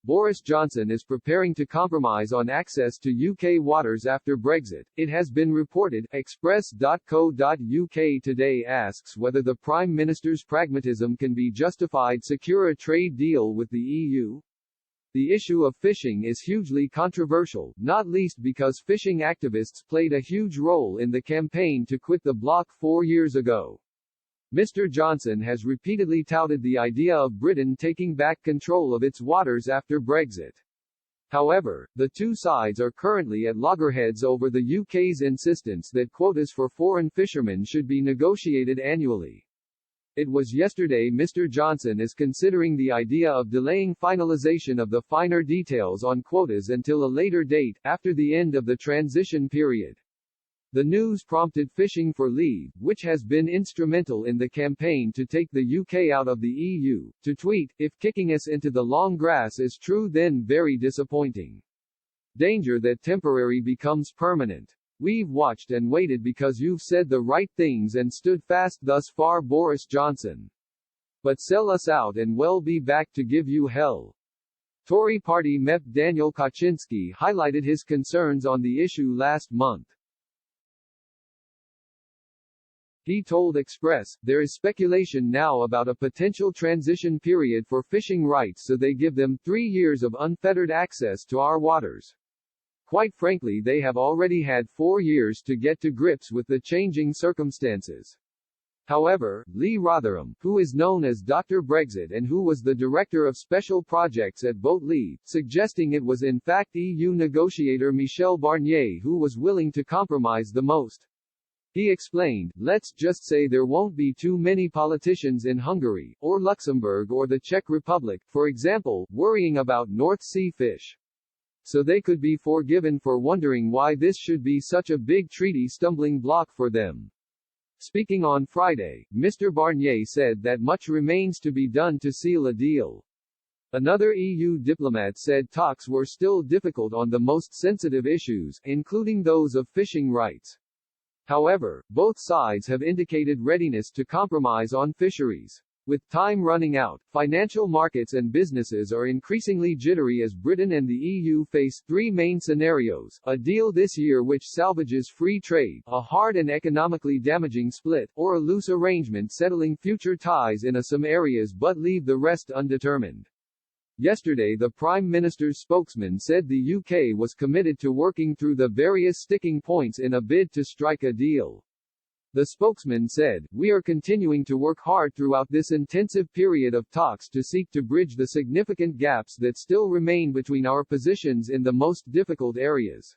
Boris Johnson is preparing to compromise on access to UK waters after Brexit, it has been reported. Express.co.uk today asks whether the Prime Minister's pragmatism can be justified to secure a trade deal with the EU. The issue of fishing is hugely controversial, not least because fishing activists played a huge role in the campaign to quit the bloc 4 years ago. Mr. Johnson has repeatedly touted the idea of Britain taking back control of its waters after Brexit. However, the two sides are currently at loggerheads over the UK's insistence that quotas for foreign fishermen should be negotiated annually. It was yesterday Mr. Johnson is considering the idea of delaying finalisation of the finer details on quotas until a later date, after the end of the transition period. The news prompted Fishing for Leave, which has been instrumental in the campaign to take the UK out of the EU, to tweet, "If kicking us into the long grass is true, then very disappointing. Danger that temporary becomes permanent. We've watched and waited because you've said the right things and stood fast thus far, Boris Johnson. But sell us out and we'll be back to give you hell." Tory party MEP Daniel Kaczynski highlighted his concerns on the issue last month. He told Express, "There is speculation now about a potential transition period for fishing rights, so they give them 3 years of unfettered access to our waters. Quite frankly, they have already had 4 years to get to grips with the changing circumstances." However, Lee Rotherham, who is known as Dr. Brexit and who was the director of special projects at Boat Leave, suggesting it was in fact EU negotiator Michel Barnier who was willing to compromise the most. He explained, "Let's just say there won't be too many politicians in Hungary, or Luxembourg or the Czech Republic, for example, worrying about North Sea fish. So they could be forgiven for wondering why this should be such a big treaty stumbling block for them." Speaking on Friday, Mr. Barnier said that much remains to be done to seal a deal. Another EU diplomat said talks were still difficult on the most sensitive issues, including those of fishing rights. However, both sides have indicated readiness to compromise on fisheries. With time running out, financial markets and businesses are increasingly jittery as Britain and the EU face 3 main scenarios: a deal this year which salvages free trade, a hard and economically damaging split, or a loose arrangement settling future ties in some areas but leave the rest undetermined. Yesterday the Prime Minister's spokesman said the UK was committed to working through the various sticking points in a bid to strike a deal. The spokesman said, "We are continuing to work hard throughout this intensive period of talks to seek to bridge the significant gaps that still remain between our positions in the most difficult areas."